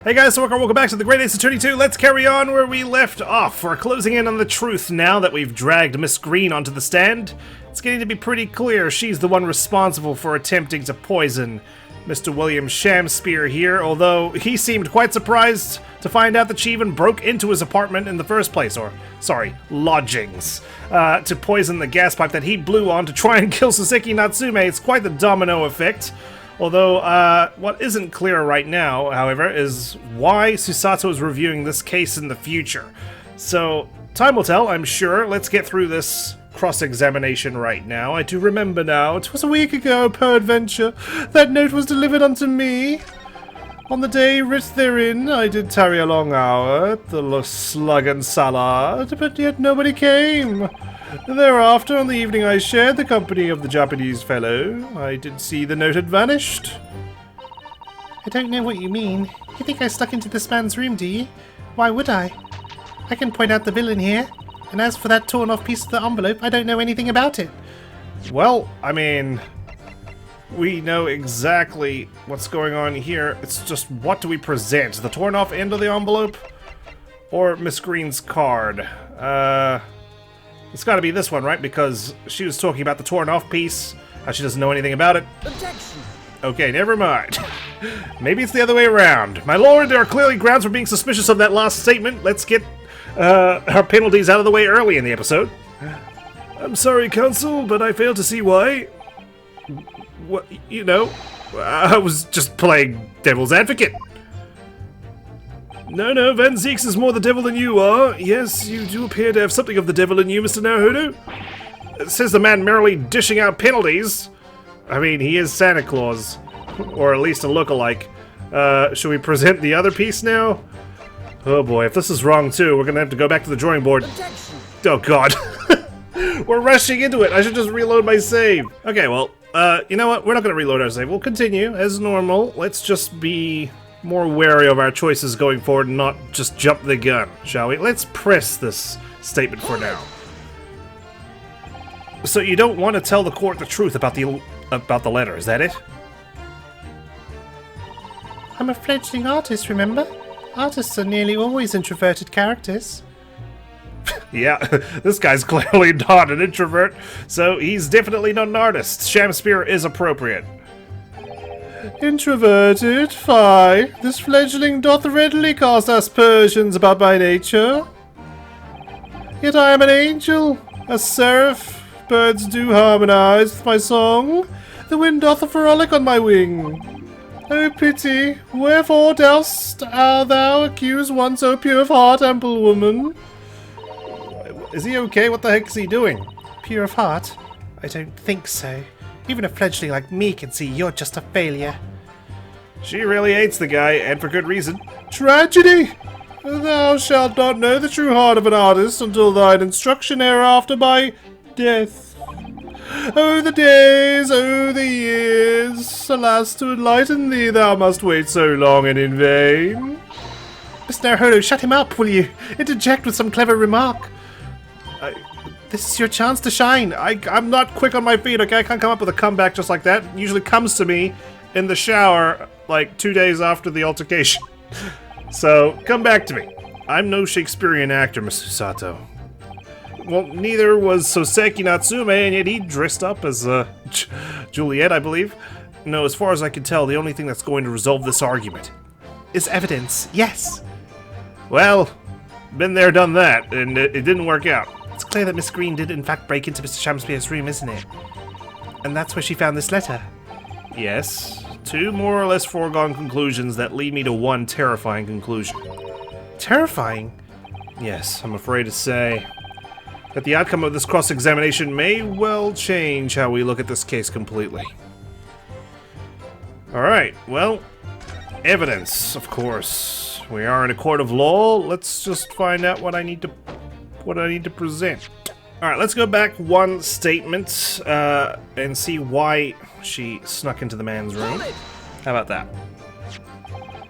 Hey guys, so welcome back to the Great Ace Attorney 2. Let's carry on where we left off. We're closing in on the truth now that we've dragged Miss Green onto the stand. It's getting to be pretty clear she's the one responsible for attempting to poison Mr. William Shamspear here, although he seemed quite surprised to find out that she even broke into his apartment in the first place, or, sorry, lodgings, to poison the gas pipe that he blew on to try and kill Soseki Natsume. It's quite the domino effect. Although, what isn't clear right now, however, is why Susato is reviewing this case in the future. So, time will tell, I'm sure. Let's get through this cross-examination right now. I do remember now. 'Twas a week ago, peradventure, that note was delivered unto me. On the day writ therein, I did tarry a long hour at the slug and salad, but yet nobody came. Thereafter, on the evening I shared the company of the Japanese fellow, I did see the note had vanished. I don't know what you mean. You think I stuck into this man's room, do you? Why would I? I can point out the villain here. And as for that torn off piece of the envelope, I don't know anything about it. Well, I mean, we know exactly what's going on here. It's just, what do we present? The torn off end of the envelope? Or Miss Green's card? It's gotta be this one, right? Because she was talking about the torn off piece. She doesn't know anything about it. Objection. Okay, never mind. Maybe it's the other way around. My lord, there are clearly grounds for being suspicious of that last statement. Let's get our penalties out of the way early in the episode. I'm sorry, counsel, but I fail to see why. What, you know, I was just playing devil's advocate. No, Van Zeeks is more the devil than you are. Yes, you do appear to have something of the devil in you, Mr. Naruhodo. Says the man merely dishing out penalties. I mean, he is Santa Claus. Or at least a look-alike. Should we present the other piece now? Oh boy, if this is wrong too, we're gonna have to go back to the drawing board. Objection. Oh god. We're rushing into it. I should just reload my save. Okay, well, you know what? We're not gonna reload our save. We'll continue as normal. Let's just be more wary of our choices going forward and not just jump the gun, shall we? Let's press this statement for now. So you don't want to tell the court the truth about the letter, is that it? I'm a fledgling artist, remember? Artists are nearly always introverted characters. Yeah, this guy's clearly not an introvert, so he's definitely not an artist. Shamspear is appropriate. Introverted? Fie. This fledgling doth readily cast aspersions about my nature. Yet I am an angel, a seraph. Birds do harmonize with my song. The wind doth frolic on my wing. Oh pity, wherefore dost thou accuse one so pure of heart, ample woman? Is he okay? What the heck is he doing? Pure of heart? I don't think so. Even a fledgling like me can see you're just a failure. She really hates the guy, and for good reason. Tragedy! Thou shalt not know the true heart of an artist until thine instruction hereafter by death. Oh, the days, oh, the years, alas, to enlighten thee thou must wait so long and in vain. Mr. Naruhodo, shut him up, will you? Interject with some clever remark. This is your chance to shine. I'm not quick on my feet, okay? I can't come up with a comeback just like that. It usually comes to me in the shower, like 2 days after the altercation. So, come back to me. I'm no Shakespearean actor, Mr. Susato. Well, neither was Soseki Natsume, and yet he dressed up as, Juliet, I believe. No, as far as I can tell, the only thing that's going to resolve this argument is evidence, yes. Well, been there, done that, and it didn't work out. It's clear that Miss Green did in fact break into Mr. Shamspear's room, isn't it? And that's where she found this letter. Yes. Two more or less foregone conclusions that lead me to one terrifying conclusion. Terrifying? Yes, I'm afraid to say that the outcome of this cross-examination may well change how we look at this case completely. Alright, well, evidence, of course. We are in a court of law. Let's just find out what I need to present. Alright, let's go back one statement and see why she snuck into the man's room. How about that?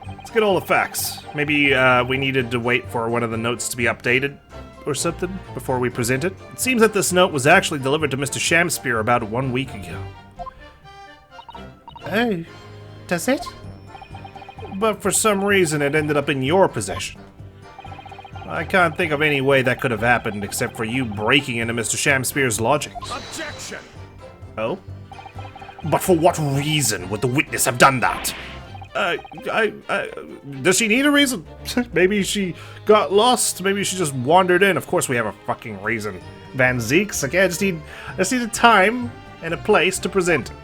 Let's get all the facts. Maybe we needed to wait for one of the notes to be updated or something before we present it. It seems that this note was actually delivered to Mr. Shamspear about 1 week ago. Oh, does it? but for some reason it ended up in your possession. I can't think of any way that could have happened except for you breaking into Mr. Shamspeare's lodgings. Objection! Oh? But for what reason would the witness have done that? Does she need a reason? Maybe she got lost. Maybe she just wandered in. Of course we have a fucking reason. Van Zeeks. Okay, I just need a time and a place to present it.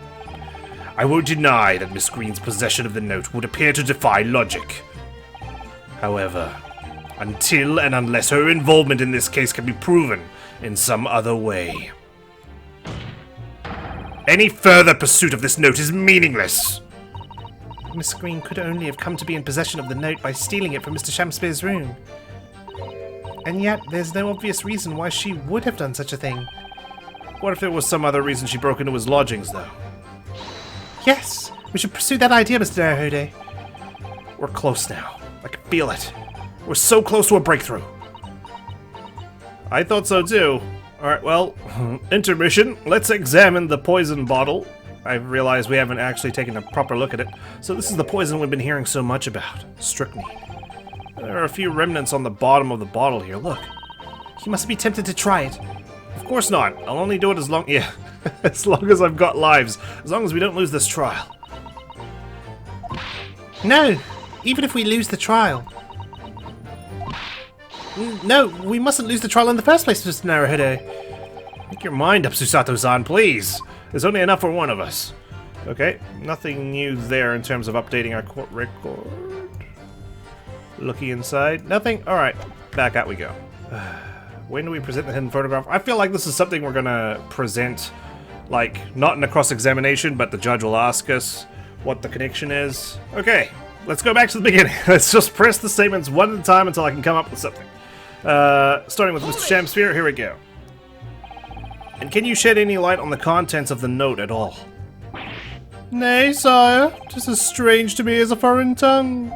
I won't deny that Miss Green's possession of the note would appear to defy logic. However, until and unless her involvement in this case can be proven in some other way, any further pursuit of this note is meaningless. Miss Green could only have come to be in possession of the note by stealing it from Mr. Shamspeare's room. And yet, there's no obvious reason why she would have done such a thing. What if there was some other reason she broke into his lodgings, though? Yes! We should pursue that idea, Mr. Naruhodo. We're close now. I can feel it. We're so close to a breakthrough. I thought so too. Alright, well, intermission. Let's examine the poison bottle. I realize we haven't actually taken a proper look at it. So this is the poison we've been hearing so much about. Strychnine. There are a few remnants on the bottom of the bottle here, look. You must be tempted to try it. Of course not. I'll only do it as long as I've got lives. As long as we don't lose this trial. No! Even if we lose the trial. No, we mustn't lose the trial in the first place, Mr. Naruhodo. Make your mind up, Susato-san, please. There's only enough for one of us. Okay, nothing new there in terms of updating our court record. Looking inside, nothing? Alright, back out we go. When do we present the hidden photograph? I feel like this is something we're gonna present, like, not in a cross-examination, but the judge will ask us what the connection is. Okay, let's go back to the beginning. Let's just press the statements one at a time until I can come up with something. Starting with Mr. Shamspeare, here we go. And can you shed any light on the contents of the note at all? Nay, sire. 'Tis as strange to me as a foreign tongue.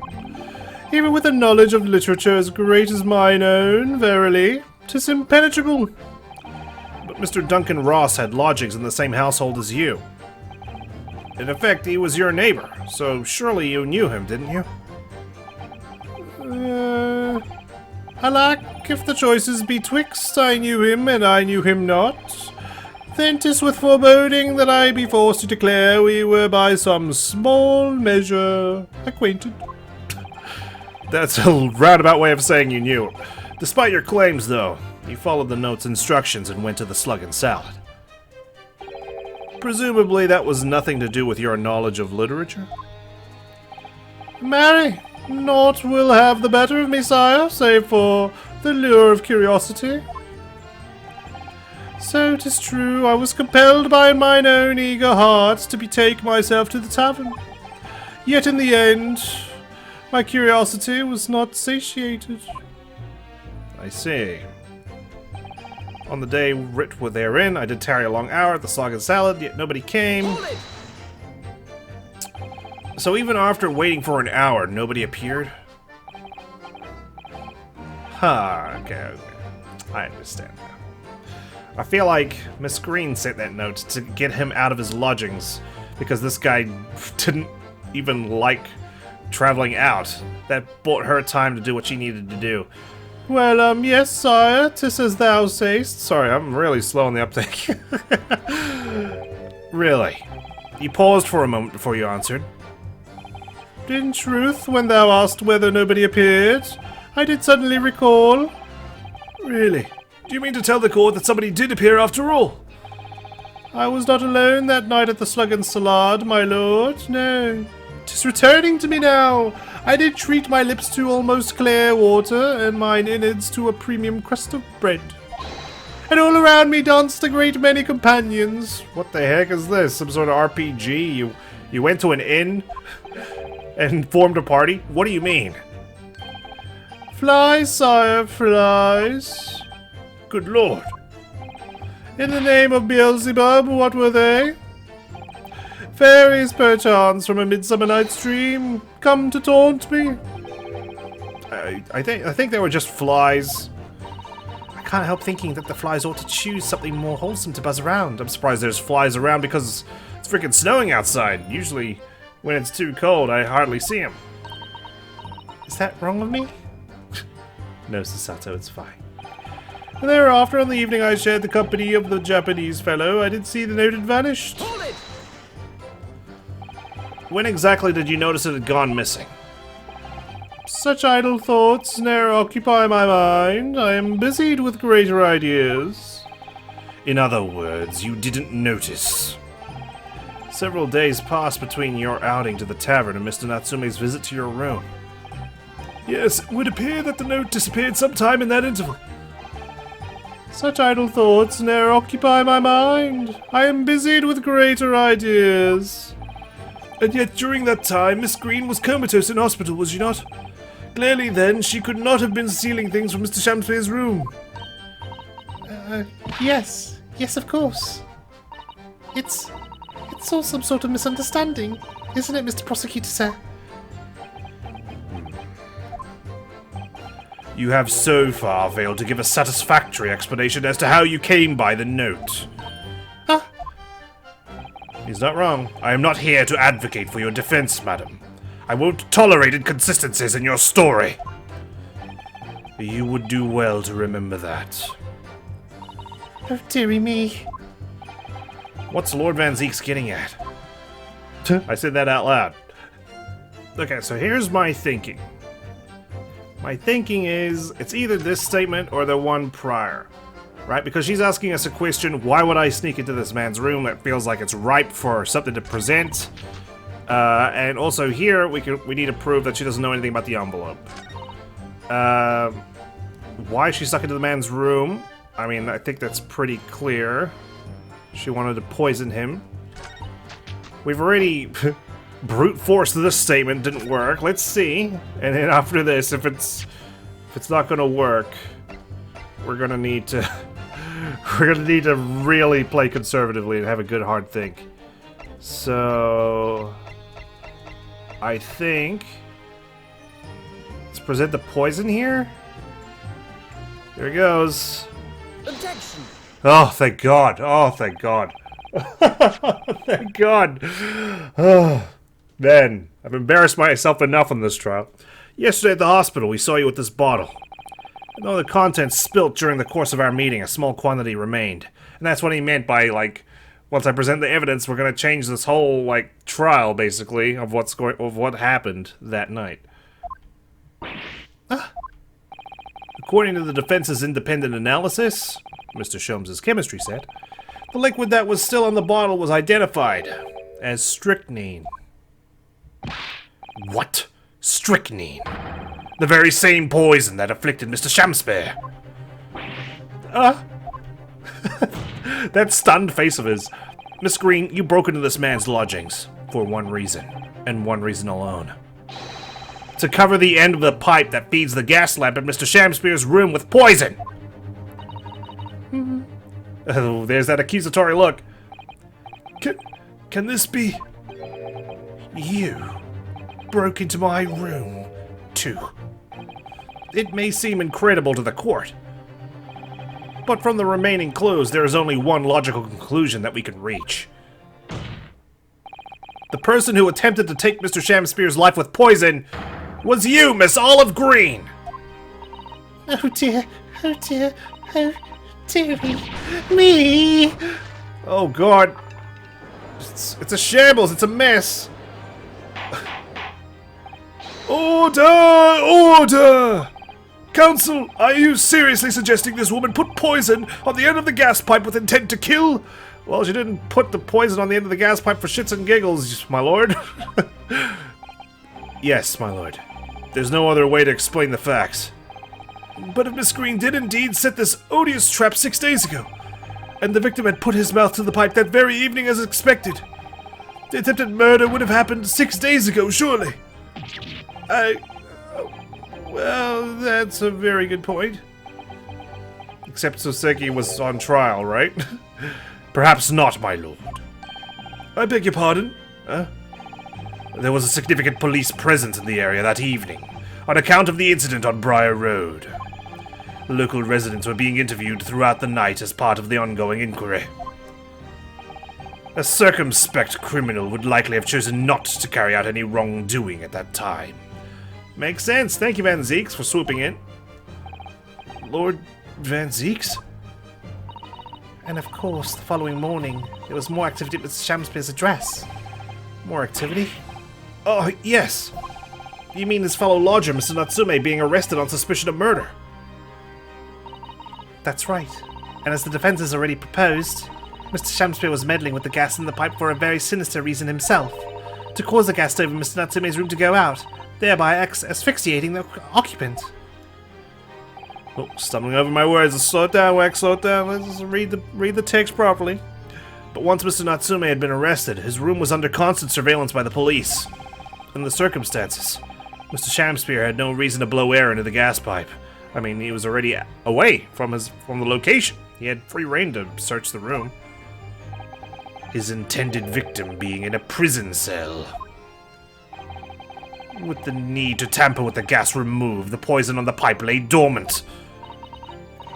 Even with a knowledge of literature as great as mine own, verily, 'tis impenetrable. But Mr. Duncan Ross had lodgings in the same household as you. In effect, he was your neighbor, so surely you knew him, didn't you? Alack, if the choice is betwixt I knew him and I knew him not, then 'tis with foreboding that I be forced to declare we were by some small measure acquainted. That's a roundabout way of saying you knew. Despite your claims, though, you followed the note's instructions and went to the Slug and Salad. Presumably that was nothing to do with your knowledge of literature? Marry, naught will have the better of me, sire, save for the lure of curiosity. So 'tis true, I was compelled by mine own eager heart to betake myself to the tavern. Yet in the end, my curiosity was not satiated. I see. On the day writ were therein, I did tarry a long hour at the Slug and Salad, yet nobody came. So even after waiting for an hour, nobody appeared? Okay. I understand now. I feel like Miss Green sent that note to get him out of his lodgings, because this guy didn't even like traveling out. That bought her time to do what she needed to do. Well, yes, sire, 'tis as thou sayst. Sorry, I'm really slow on the uptake. Really? You paused for a moment before you answered. In truth, when thou asked whether nobody appeared, I did suddenly recall. Really? Do you mean to tell the court that somebody did appear after all? I was not alone that night at the Slug and Salad, my lord, no. 'Tis returning to me now. I did treat my lips to almost clear water, and mine innards to a premium crust of bread. And all around me danced a great many companions. What the heck is this? Some sort of RPG? You went to an inn and formed a party? What do you mean? Flies, sire, flies. Good lord. In the name of Beelzebub, what were they? Fairies, perchance, from a midsummer night's dream, come to taunt me. I think they were just flies. I can't help thinking that the flies ought to choose something more wholesome to buzz around. I'm surprised there's flies around because it's freaking snowing outside. Usually, when it's too cold, I hardly see them. Is that wrong of me? No, Susato, it's fine. And thereafter, on the evening I shared the company of the Japanese fellow, I did see the note had vanished. Hold it! When exactly did you notice it had gone missing? Such idle thoughts ne'er occupy my mind. I am busied with greater ideas. In other words, you didn't notice. Several days passed between your outing to the tavern and Mr. Natsume's visit to your room. Yes, it would appear that the note disappeared sometime in that interval. Such idle thoughts ne'er occupy my mind. I am busied with greater ideas. And yet during that time, Miss Green was comatose in hospital, was she not? Clearly then, she could not have been stealing things from Mr. Shamspeare's room. Yes. Yes, of course. It's all some sort of misunderstanding, isn't it, Mr. Prosecutor, sir? You have so far failed to give a satisfactory explanation as to how you came by the note. Huh? He's not wrong. I am not here to advocate for your defense, madam. I won't tolerate inconsistencies in your story. You would do well to remember that. Oh, dearie me. What's Lord Van Zeek's getting at? I said that out loud. Okay, so here's my thinking. My thinking is, it's either this statement or the one prior. Right? Because she's asking us a question, why would I sneak into this man's room that feels like it's ripe for something to present? And also here, we need to prove that she doesn't know anything about the envelope. Why she stuck into the man's room? I mean, I think that's pretty clear. She wanted to poison him. We've already brute forced this statement, didn't work. Let's see. And then after this, if it's not gonna work, we're gonna need to really play conservatively and have a good hard think. So I think let's present the poison here. Here it goes. Objection! Oh, thank God. Oh, thank God. Thank God. Oh, man, I've embarrassed myself enough on this trial. Yesterday at the hospital, we saw you with this bottle. And though the contents spilt during the course of our meeting, a small quantity remained. And that's what he meant by, like, once I present the evidence, we're gonna change this whole, like, trial, basically, of what happened that night. According to the defense's independent analysis, Mr. Sholmes' chemistry said, the liquid that was still in the bottle was identified as strychnine. What? Strychnine? The very same poison that afflicted Mr. Shamspeare. That stunned face of his. Miss Green, you broke into this man's lodgings for one reason, and one reason alone. To cover the end of the pipe that feeds the gas lamp in Mr. Shamspeare's room with poison. Oh, there's that accusatory look. Can this be... You broke into my room, too? It may seem incredible to the court, but from the remaining clues, there is only one logical conclusion that we can reach. The person who attempted to take Mr. Shamspeare's life with poison was you, Miss Olive Green! Oh dear, oh dear, oh dearie me! Oh God. It's a shambles, it's a mess. Order! Order! Counsel, are you seriously suggesting this woman put poison on the end of the gas pipe with intent to kill? Well, she didn't put the poison on the end of the gas pipe for shits and giggles, my lord. Yes, my lord. There's no other way to explain the facts. But if Miss Green did indeed set this odious trap 6 days ago, and the victim had put his mouth to the pipe that very evening as expected, the attempted murder would have happened 6 days ago, surely. Well, that's a very good point. Except Soseki was on trial, right? Perhaps not, my lord. I beg your pardon? There was a significant police presence in the area that evening, on account of the incident on Briar Road. Local residents were being interviewed throughout the night as part of the ongoing inquiry. A circumspect criminal would likely have chosen not to carry out any wrongdoing at that time. Makes sense. Thank you, Van Zeeks, for swooping in. Lord Van Zeeks? And of course, the following morning, there was more activity at Mr. Shamspeare's address. More activity? Oh, yes. You mean his fellow lodger, Mr. Natsume, being arrested on suspicion of murder? That's right. And as the defense has already proposed, Mr. Shamspeare was meddling with the gas in the pipe for a very sinister reason himself. To cause the gas stove in Mr. Natsume's room to go out, thereby asphyxiating the occupant. Oh, stumbling over my words. Let's slow it down, Wax, slow it down. Let's just read the text properly. But once Mr. Natsume had been arrested, his room was under constant surveillance by the police. In the circumstances, Mr. Shamspeare had no reason to blow air into the gas pipe. I mean, he was already away from the location. He had free rein to search the room. His intended victim being in a prison cell. With the need to tamper with the gas removed, the poison on the pipe lay dormant.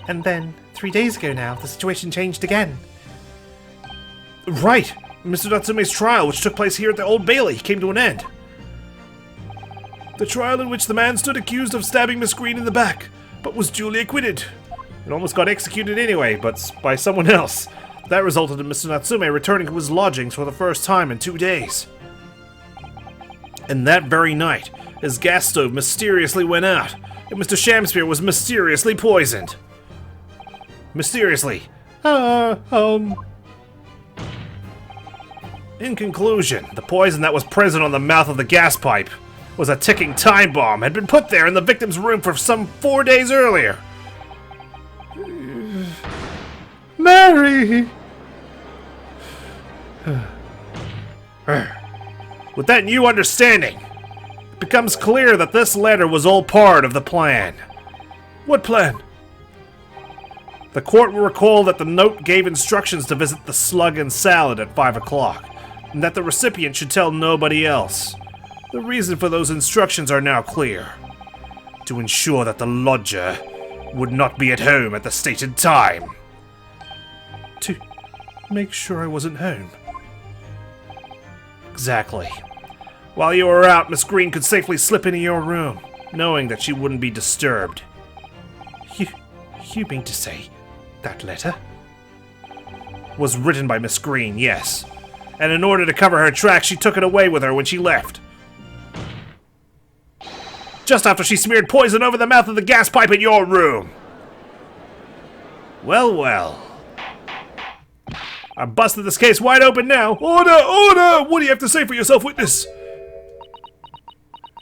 And then, 3 days ago now, the situation changed again. Right! Mr. Natsume's trial, which took place here at the Old Bailey, came to an end. The trial in which the man stood accused of stabbing Miss Green in the back, but was duly acquitted. It almost got executed anyway, but by someone else. That resulted in Mr. Natsume returning to his lodgings for the first time in 2 days. And that very night, his gas stove mysteriously went out, and Mr. Shamspeare was mysteriously poisoned. Mysteriously. In conclusion, the poison that was present on the mouth of the gas pipe was a ticking time bomb, had been put there in the victim's room for some 4 days earlier. Mary! With that new understanding, it becomes clear that this letter was all part of the plan. What plan? The court will recall that the note gave instructions to visit the Slug and Salad at 5 o'clock, and that the recipient should tell nobody else. The reason for those instructions are now clear. To ensure that the lodger would not be at home at the stated time. To make sure I wasn't home. Exactly. While you were out, Miss Green could safely slip into your room, knowing that she wouldn't be disturbed. You mean to say that letter was written by Miss Green, yes. And in order to cover her tracks, she took it away with her when she left. Just after she smeared poison over the mouth of the gas pipe in your room. Well, well. I busted this case wide open now. Order! Order! What do you have to say for yourself, witness?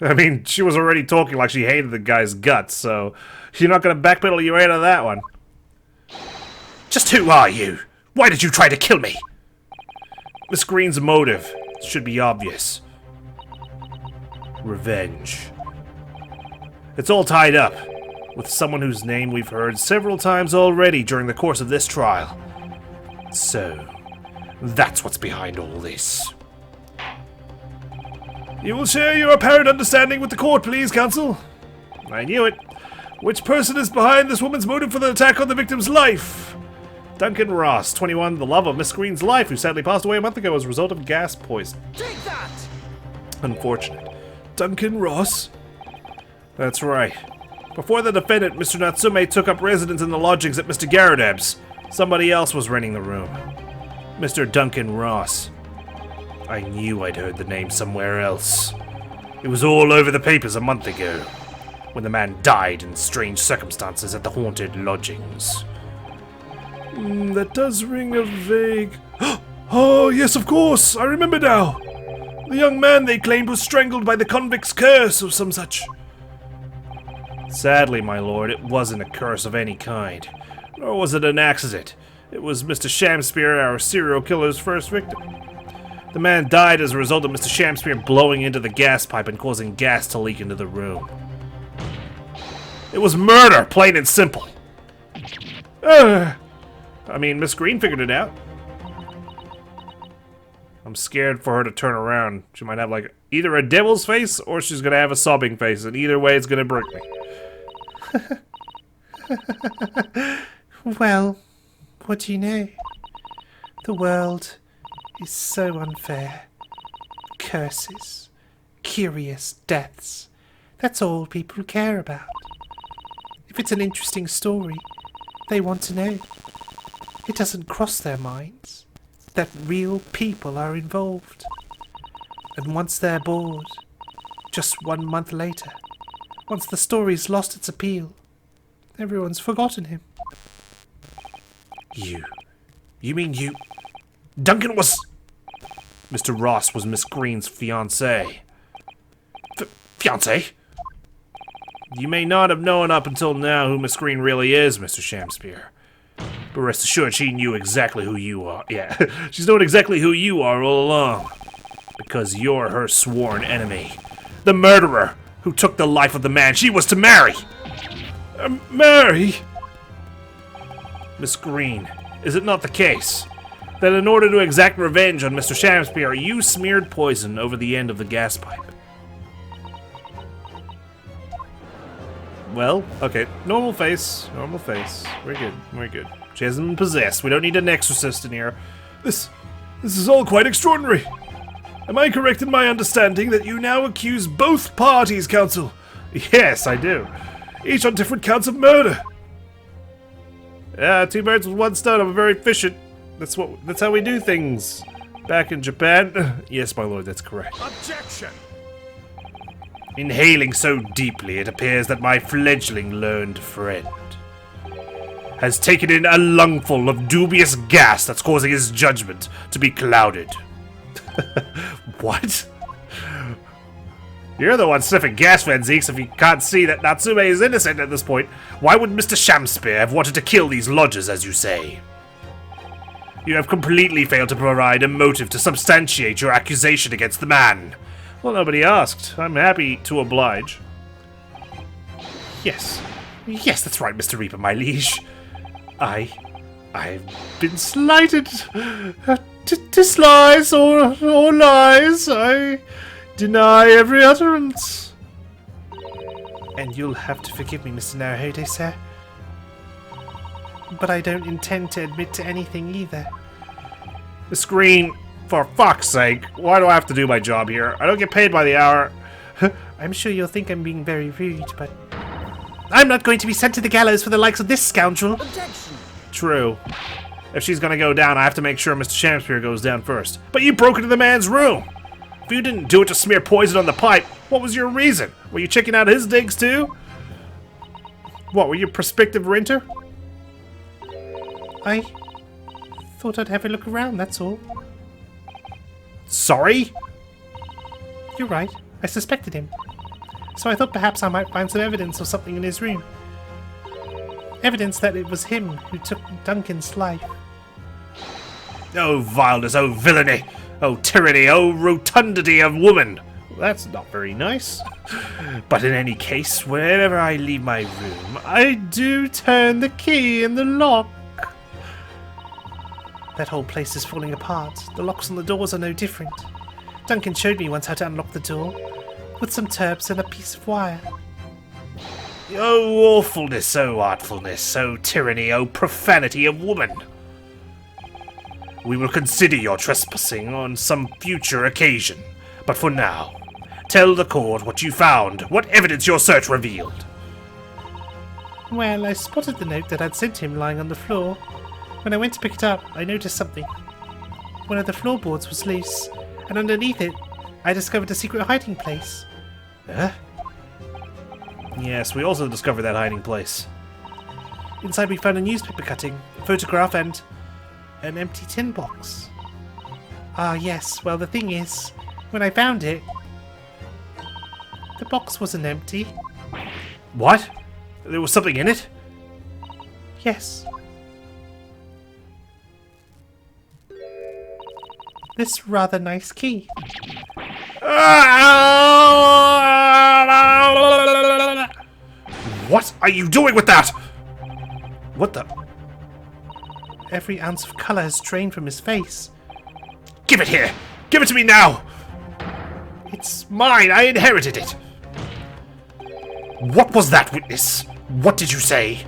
I mean, she was already talking like she hated the guy's guts, so you're not gonna backpedal you out of that one. Just who are you? Why did you try to kill me? Miss Green's motive should be obvious. Revenge. It's all tied up with someone whose name we've heard several times already during the course of this trial. So, that's what's behind all this. You will share your apparent understanding with the court, please, counsel. I knew it. Which person is behind this woman's motive for the attack on the victim's life? Duncan Ross, 21, the love of Miss Green's life, who sadly passed away a month ago as a result of gas poison. Take that! Unfortunate. Duncan Ross? That's right. Before the defendant, Mr. Natsume, took up residence in the lodgings at Mr. Garadeb's, somebody else was renting the room. Mr. Duncan Ross. I knew I'd heard the name somewhere else. It was all over the papers a month ago, when the man died in strange circumstances at the haunted lodgings. That does ring a vague... Oh, yes, of course! I remember now! The young man they claimed was strangled by the convict's curse or some such. Sadly, my lord, it wasn't a curse of any kind. Nor was it an accident. It was Mr. Shamspeare, our serial killer's first victim. The man died as a result of Mr. Shamspeare blowing into the gas pipe and causing gas to leak into the room. It was murder, plain and simple. I mean, Miss Green figured it out. I'm scared for her to turn around. She might have, like, either a devil's face or she's gonna have a sobbing face, and either way it's gonna break me. Well, what do you know? The world is so unfair. Curses, curious deaths. That's all people care about. If it's an interesting story, they want to know. It doesn't cross their minds that real people are involved. And once they're bored, just 1 month later, once the story's lost its appeal, everyone's forgotten him. You mean you... Duncan was... Mr. Ross was Miss Green's fiancé. Fiancé? You may not have known up until now who Miss Green really is, Mr. Shamspeare. But rest assured, she knew exactly who you are. Yeah, she's known exactly who you are all along. Because you're her sworn enemy. The murderer who took the life of the man she was to marry. Marry? Miss Green, is it not the case that in order to exact revenge on Mr. Shamspeare, you smeared poison over the end of the gas pipe? Well, okay, normal face. We're good. She hasn't been possessed. We don't need an exorcist in here. This is all quite extraordinary. Am I correct in my understanding that you now accuse both parties, Counsel? Yes, I do. Each on different counts of murder. Yeah, 2 birds with 1 stone. I'm very efficient. That's how we do things. Back in Japan. Yes, my lord, that's correct. Objection! Inhaling so deeply, it appears that my fledgling learned friend has taken in a lungful of dubious gas that's causing his judgment to be clouded. What? You're the one sniffing gas, Zeeks. If you can't see that Natsume is innocent at this point, why would Mr. Shamspeare have wanted to kill these lodgers, as you say? You have completely failed to provide a motive to substantiate your accusation against the man. Well, nobody asked. I'm happy to oblige. Yes, that's right, Mr. Reaper, my liege. I've been slighted. Tis lies or lies. I deny every utterance. And you'll have to forgive me, Mr. Naruhodo, sir. But I don't intend to admit to anything either. Miss Green, for fuck's sake, why do I have to do my job here? I don't get paid by the hour. I'm sure you'll think I'm being very rude, but I'm not going to be sent to the gallows for the likes of this scoundrel. Objection! True. If she's gonna go down, I have to make sure Mr. Shamspeare goes down first. But you broke into the man's room! If you didn't do it to smear poison on the pipe, what was your reason? Were you checking out his digs too? What, were you a prospective renter? I thought I'd have a look around, that's all. Sorry? You're right, I suspected him. So I thought perhaps I might find some evidence of something in his room. Evidence that it was him who took Duncan's life. Oh vileness, oh villainy, oh tyranny, oh rotundity of woman! Well, that's not very nice. But in any case, whenever I leave my room, I do turn the key in the lock. That whole place is falling apart. The locks on the doors are no different. Duncan showed me once how to unlock the door, with some turps and a piece of wire. Oh awfulness, oh artfulness, oh tyranny, oh profanity of woman! We will consider your trespassing on some future occasion, but for now, tell the court what you found, what evidence your search revealed. Well, I spotted the note that I'd sent him lying on the floor. When I went to pick it up, I noticed something. One of the floorboards was loose, and underneath it, I discovered a secret hiding place. Huh? Yes, we also discovered that hiding place. Inside we found a newspaper cutting, a photograph, and an empty tin box. Ah, yes, well the thing is, when I found it, the box wasn't empty. What? There was something in it? Yes. This rather nice key. What are you doing with that? What the? Every ounce of colour has drained from his face. Give it here! Give it to me now! It's mine! I inherited it! What was that, witness? What did you say?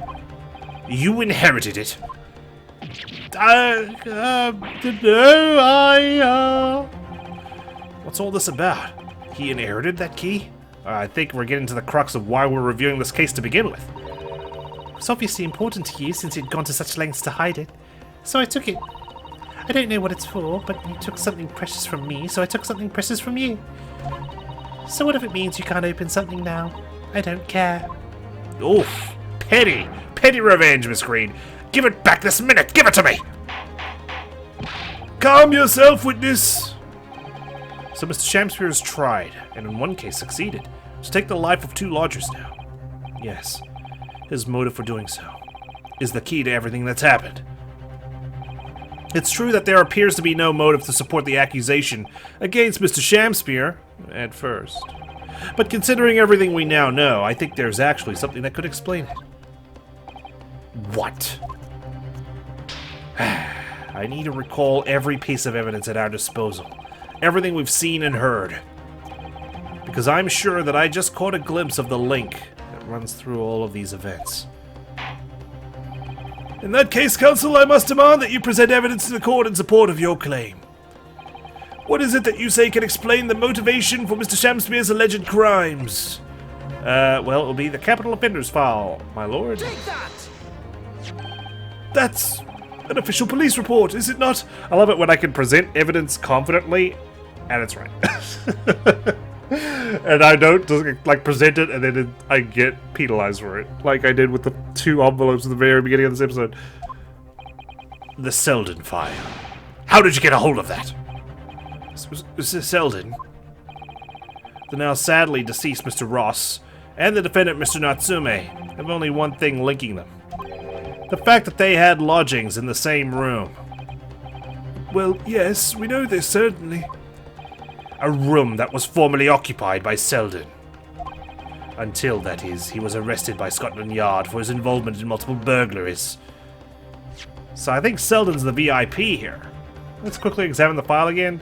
You inherited it? No, What's all this about? He inherited that key? I think we're getting to the crux of why we're reviewing this case to begin with. It's obviously important to you since you'd gone to such lengths to hide it. So I took it. I don't know what it's for, but you took something precious from me, so I took something precious from you. So what if it means you can't open something now? I don't care. Oof. Petty. Petty revenge, Miss Green. Give it back this minute. Give it to me. Calm yourself, witness. So Mr. Shamspear has tried, and in one case succeeded, to take the life of 2 lodgers now. Yes, his motive for doing so is the key to everything that's happened. It's true that there appears to be no motive to support the accusation against Mr. Shamspear, at first. But considering everything we now know, I think there's actually something that could explain it. What? I need to recall every piece of evidence at our disposal. Everything we've seen and heard. Because I'm sure that I just caught a glimpse of the link that runs through all of these events. In that case, counsel, I must demand that you present evidence to the court in support of your claim. What is it that you say can explain the motivation for Mr. Shamspear's alleged crimes? Well, it will be the capital offenders file, my lord. Take that! That's an official police report, is it not? I love it when I can present evidence confidently, and it's right. And I don't just, like, present it and then I get penalized for it, like I did with the 2 envelopes at the very beginning of this episode. The Selden file. How did you get a hold of that? Selden, the now sadly deceased Mr. Ross, and the defendant Mr. Natsume have only one thing linking them. The fact that they had lodgings in the same room. Well, yes, we know this, certainly. A room that was formerly occupied by Selden. Until, that is, he was arrested by Scotland Yard for his involvement in multiple burglaries. So I think Selden's the VIP here. Let's quickly examine the file again.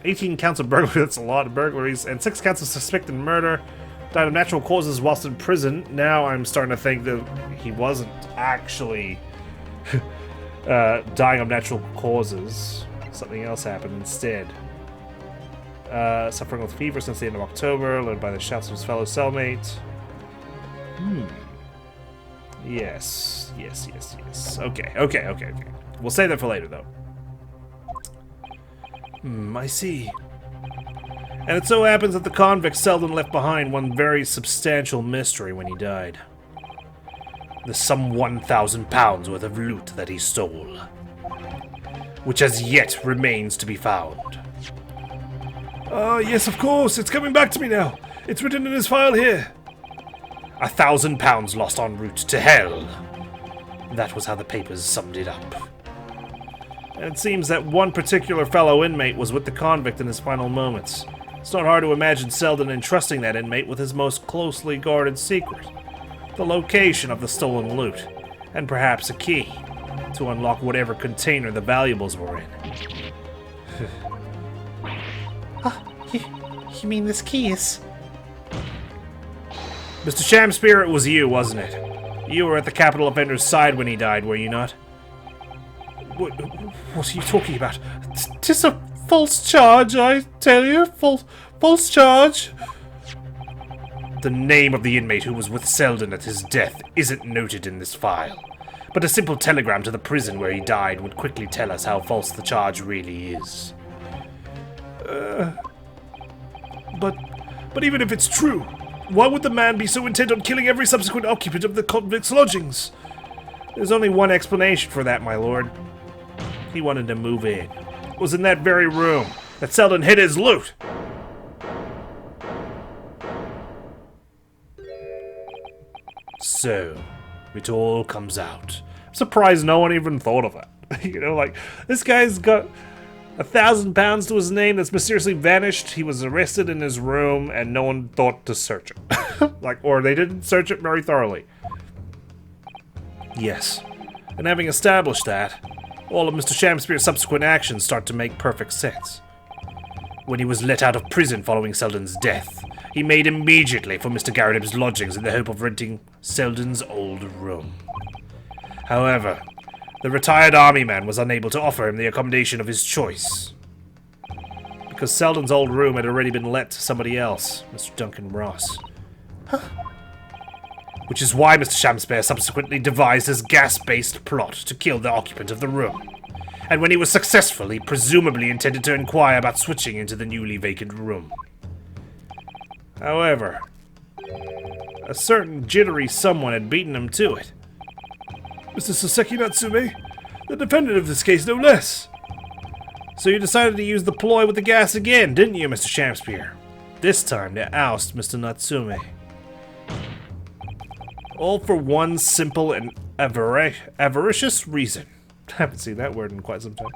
18 counts of burglary, that's a lot of burglaries, and 6 counts of suspected murder. Died of natural causes whilst in prison. Now I'm starting to think that he wasn't actually dying of natural causes. Something else happened instead. Suffering with fever since the end of October, led by the shouts of his fellow cellmate. Yes. Okay. We'll save that for later, though. I see. And it so happens that the convict Selden left behind one very substantial mystery when he died. The some 1,000 pounds worth of loot that he stole. Which as yet remains to be found. Yes, of course. It's coming back to me now. It's written in his file here. 1,000 pounds lost en route to hell. That was how the papers summed it up. And it seems that one particular fellow inmate was with the convict in his final moments. It's not hard to imagine Selden entrusting that inmate with his most closely guarded secret. The location of the stolen loot. And perhaps a key to unlock whatever container the valuables were in. You mean this key is... Mr. Shamspear, it was you, wasn't it? You were at the capital offender's side when he died, were you not? What are you talking about? 'Tis a false charge, I tell you. False charge. The name of the inmate who was with Selden at his death isn't noted in this file. But a simple telegram to the prison where he died would quickly tell us how false the charge really is. But even if it's true, why would the man be so intent on killing every subsequent occupant of the convict's lodgings? There's only one explanation for that, my lord. He wanted to move in. It was in that very room that Selden hid his loot. So, it all comes out. I'm surprised no one even thought of it. You know, like, this guy's got 1,000 pounds to his name that's mysteriously vanished. He was arrested in his room and no one thought to search it. Or they didn't search it very thoroughly. Yes. And having established that, all of Mr. Shamspear's subsequent actions start to make perfect sense. When he was let out of prison following Selden's death, he made immediately for Mr. Garrideb's lodgings in the hope of renting Selden's old room. However, the retired army man was unable to offer him the accommodation of his choice. because Selden's old room had already been let to somebody else, Mr. Duncan Ross. Which is why Mr. Shamspeare subsequently devised his gas-based plot to kill the occupant of the room. And when he was successful, he presumably intended to inquire about switching into the newly vacant room. However, a certain jittery someone had beaten him to it. Mr. Soseki Natsume, the defendant of this case, no less. So you decided to use the ploy with the gas again, didn't you, Mr. Shamspeare? This time to oust Mr. Natsume. All for one simple and avaricious reason. I haven't seen that word in quite some time.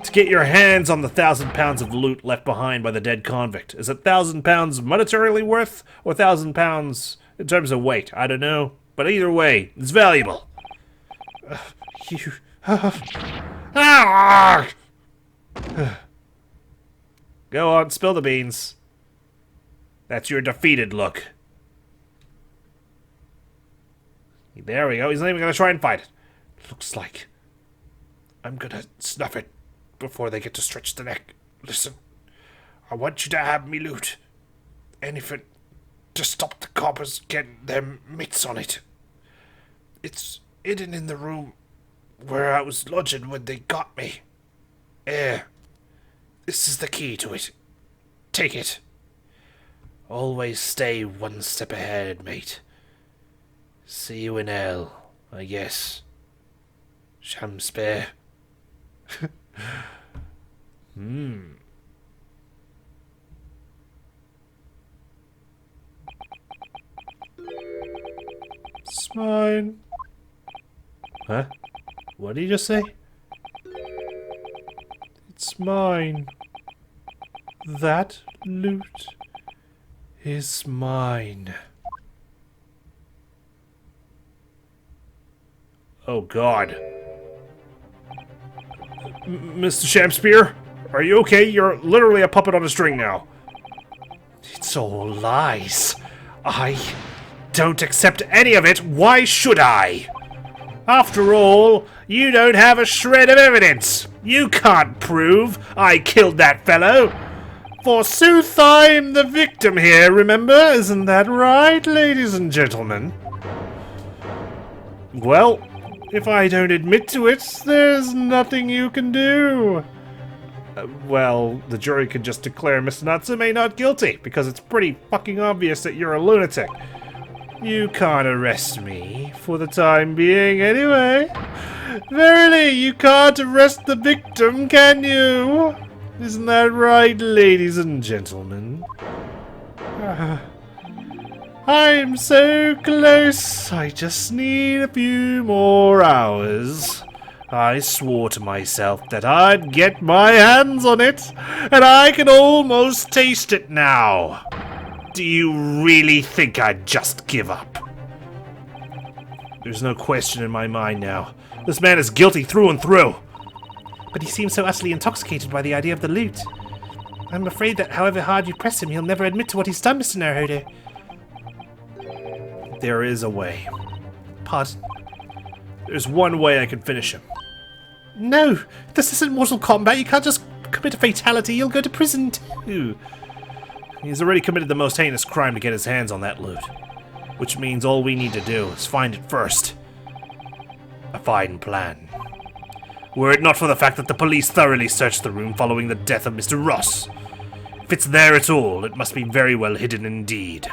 To get your hands on the 1,000 pounds of loot left behind by the dead convict. Is it 1,000 pounds monetarily worth, or 1,000 pounds in terms of weight? I don't know. But either way, it's valuable. Go on, spill the beans. That's your defeated look. There we go. He's not even going to try and fight it. Looks like I'm going to snuff it before they get to stretch the neck. Listen, I want you to have me loot. Anything to stop the coppers getting their mitts on it. It's hidden in the room where I was lodging when they got me. This is the key to it. Take it. Always stay one step ahead, mate. See you in hell, I guess. Shamspeare. It's mine. Huh? What did you just say? It's mine. That loot is mine. Oh, God. Mr. Shamspeare? Are you okay? You're literally a puppet on a string now. It's all lies. I don't accept any of it. Why should I? After all, you don't have a shred of evidence. You can't prove I killed that fellow. Forsooth, I'm the victim here, remember? Isn't that right, ladies and gentlemen? Well, if I don't admit to it, there's nothing you can do. Well, the jury could just declare Mr. Natsume not guilty, because it's pretty fucking obvious that you're a lunatic. You can't arrest me, for the time being, anyway. Verily, you can't arrest the victim, can you? Isn't that right, ladies and gentlemen? I'm so close. I just need a few more hours. I swore to myself that I'd get my hands on it, and I can almost taste it now. Do you really think I'd just give up? There's no question in my mind now. This man is guilty through and through. But he seems so utterly intoxicated by the idea of the loot. I'm afraid that however hard you press him, he'll never admit to what he's done, Mr. Naruhodo. There is a way. Pardon? There's one way I can finish him. No! This isn't Mortal Kombat. You can't just commit a fatality. You'll go to prison too. He's already committed the most heinous crime to get his hands on that loot. Which means all we need to do is find it first. A fine plan. Were it not for the fact that the police thoroughly searched the room following the death of Mr. Ross. If it's there at all, it must be very well hidden indeed.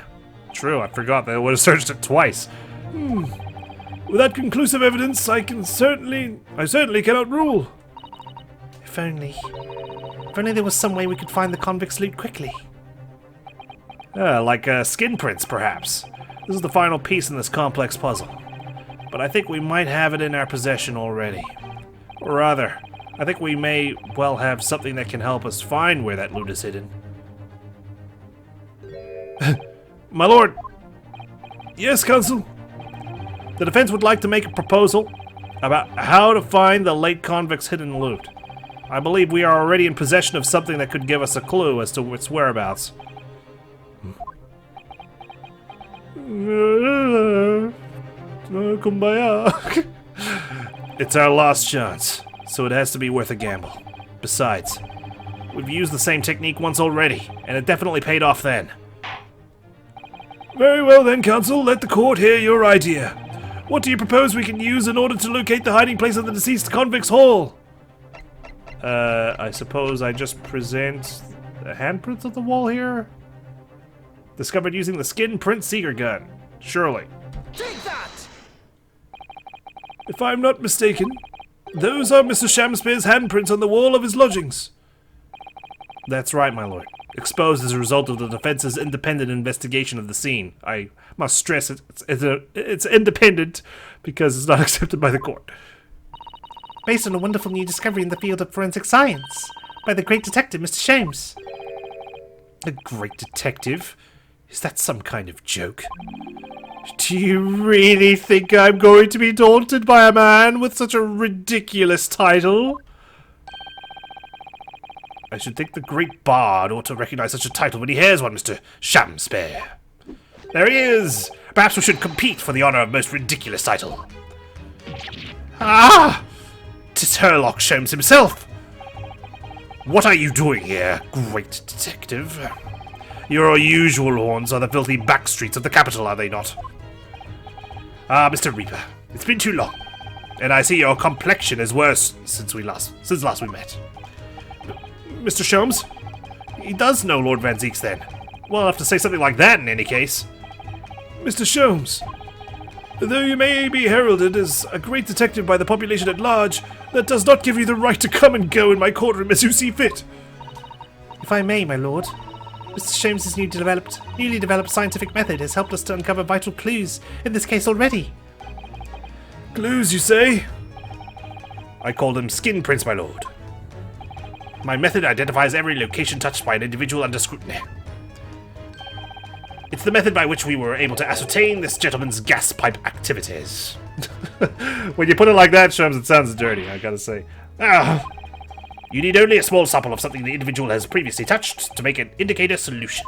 True, I forgot that I would have searched it twice. Without conclusive evidence, I certainly cannot rule. If only there was some way we could find the convict's loot quickly. Like skin prints, perhaps. This is the final piece in this complex puzzle. But I think we might have it in our possession already. Or rather, I think we may well have something that can help us find where that loot is hidden. My lord! Yes, Consul? The defense would like to make a proposal about how to find the late convict's hidden loot. I believe we are already in possession of something that could give us a clue as to its whereabouts. Kumbaya. It's our last chance, so it has to be worth a gamble. Besides, We've used the same technique once already, and it definitely paid off then. Very well then, counsel. Let the court hear your idea. What do you propose we can use in order to locate the hiding place of the deceased convict's haul? I suppose I just present the handprints of the wall here? Discovered using the skin print seeker gun. Surely. Take that! If I'm not mistaken, those are Mr. Shamspeare's handprints on the wall of his lodgings. That's right, my lord. Exposed as a result of the defense's independent investigation of the scene. I must stress it's independent because it's not accepted by the court. Based on a wonderful new discovery in the field of forensic science by the great detective, Mr. Shames. A great detective? Is that some kind of joke? Do you really think I'm going to be daunted by a man with such a ridiculous title? I should think the great bard ought to recognize such a title when he hears one, Mr. Shamspare. There he is! Perhaps we should compete for the honor of most ridiculous title. Ah! 'Tis Herlock Sholmes himself! What are you doing here, great detective? Your usual haunts are the filthy back streets of the capital, are they not? Ah, Mr. Reaper, it's been too long, and I see your complexion is worse since last we met. Mr. Sholmes? He does know Lord Van Zeeks, then. Well enough to say something like that, in any case. Mr. Sholmes, though you may be heralded as a great detective by the population at large, that does not give you the right to come and go in my courtroom as you see fit. If I may, my lord, Mr. Sholmes' newly developed scientific method has helped us to uncover vital clues in this case already. Clues, you say? I call them skin prints, my lord. My method identifies every location touched by an individual under scrutiny. It's the method by which we were able to ascertain this gentleman's gas pipe activities. When you put it like that, Sholmes, it sounds dirty, I gotta say. You need only a small sample of something the individual has previously touched to make an indicator solution.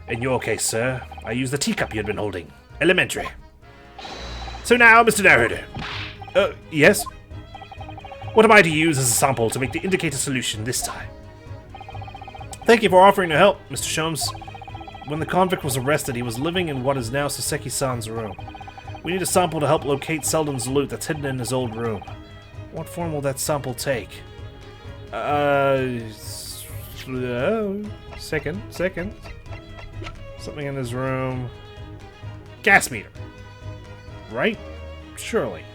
In your case, sir, I used the teacup you had been holding. Elementary. So now, Mr. Naruhodo. Yes? What am I to use as a sample to make the indicator solution this time? Thank you for offering to help, Mr. Sholmes. When the convict was arrested, he was living in what is now Soseki-san's room. We need a sample to help locate Selden's loot that's hidden in his old room. What form will that sample take? Second. Something in his room. Gas meter. Right? Surely.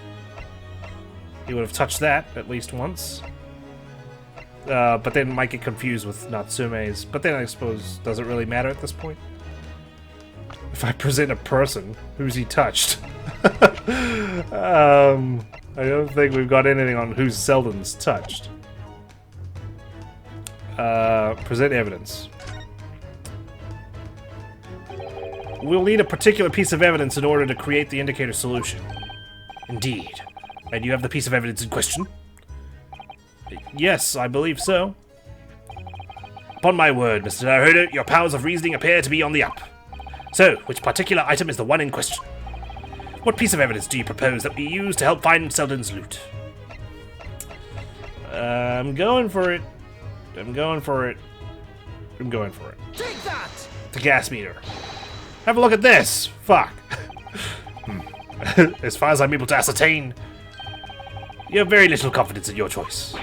He would have touched that at least once. But then might get confused with Natsume's. But then I suppose, does it really matter at this point? If I present a person, who's he touched? I don't think we've got anything on who Selden's touched. Present evidence. We'll need a particular piece of evidence in order to create the indicator solution. Indeed. And you have the piece of evidence in question? Yes, I believe so. Upon my word, Mr. Naruhodo, your powers of reasoning appear to be on the up. So, which particular item is the one in question? What piece of evidence do you propose that we use to help find Selden's loot? I'm going for it. Take that! The gas meter. Have a look at this. Fuck. As far as I'm able to ascertain, you have very little confidence in your choice.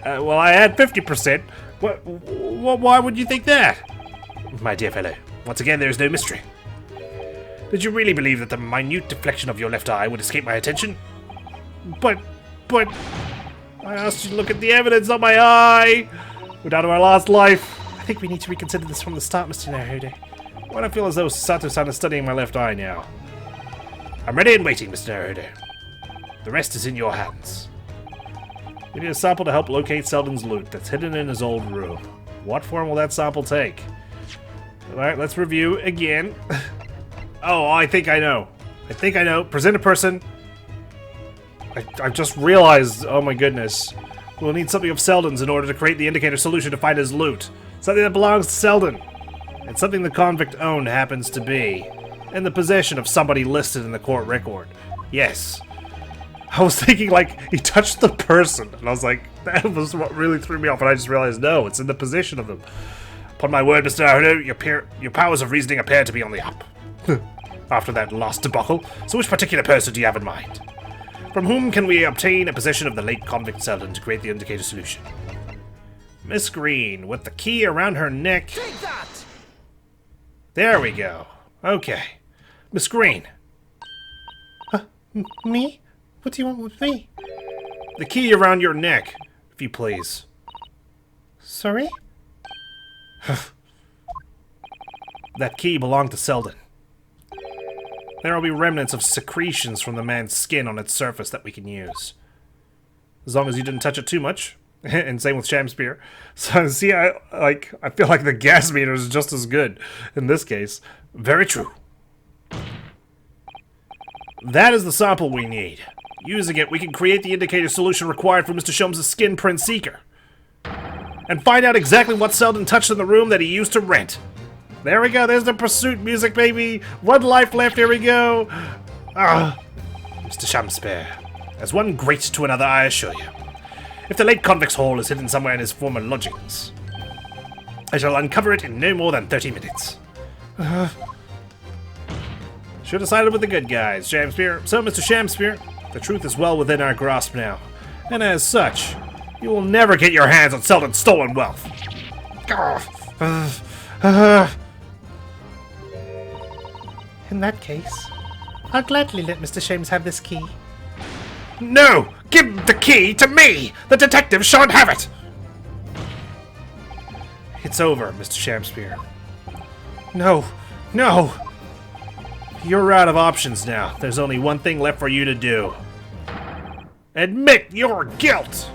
Well, I had 50%. Why would you think that? My dear fellow, once again, there is no mystery. Did you really believe that the minute deflection of your left eye would escape my attention? But... I asked you to look at the evidence, not my eye! We're down to our last life. I think we need to reconsider this from the start, Mr. Naruhodo. Why do I feel as though Susato-san is studying my left eye now? I'm ready and waiting, Mr. Naruhodo. The rest is in your hands. We need a sample to help locate Selden's loot that's hidden in his old room. What form will that sample take? Alright, let's review again. Oh, I think I know. Present a person. I just realized, oh my goodness. We'll need something of Selden's in order to create the indicator solution to find his loot. Something that belongs to Selden. And something the convict owned happens to be in the possession of somebody listed in the court record. Yes. I was thinking, like, he touched the person, and I was like, that was what really threw me off, and I just realized, no, it's in the position of them. Upon my word, Mr. Naruhodo, your powers of reasoning appear to be on the up. After that last debacle, so which particular person do you have in mind? From whom can we obtain a possession of the late convict Selden to create the indicator solution? Miss Green, with the key around her neck. Take that! There we go. Okay. Miss Green. Me? What do you want with me? The key around your neck, if you please. Sorry? That key belonged to Selden. There will be remnants of secretions from the man's skin on its surface that we can use. As long as you didn't touch it too much. And same with Shamspear. So, see, I feel like the gas meter is just as good in this case. Very true. That is the sample we need. Using it, we can create the indicator solution required for Mr. Sholmes' skin print seeker. And find out exactly what Selden touched in the room that he used to rent. There we go, there's the pursuit music, baby! 1 life left, here we go! Mr. Shamspear. As one great to another, I assure you. If the late convict's hole is hidden somewhere in his former lodgings, I shall uncover it in no more than 30 minutes. Should have sided with the good guys, Shamspear. So, Mr. Shamspear, the truth is well within our grasp now. And as such, you will never get your hands on Selden's stolen wealth. In that case, I'll gladly let Mr. Sholmes have this key. No! Give the key to me! The detective shan't have it! It's over, Mr. Shamspear. No! No! You're out of options now. There's only one thing left for you to do. Admit your guilt!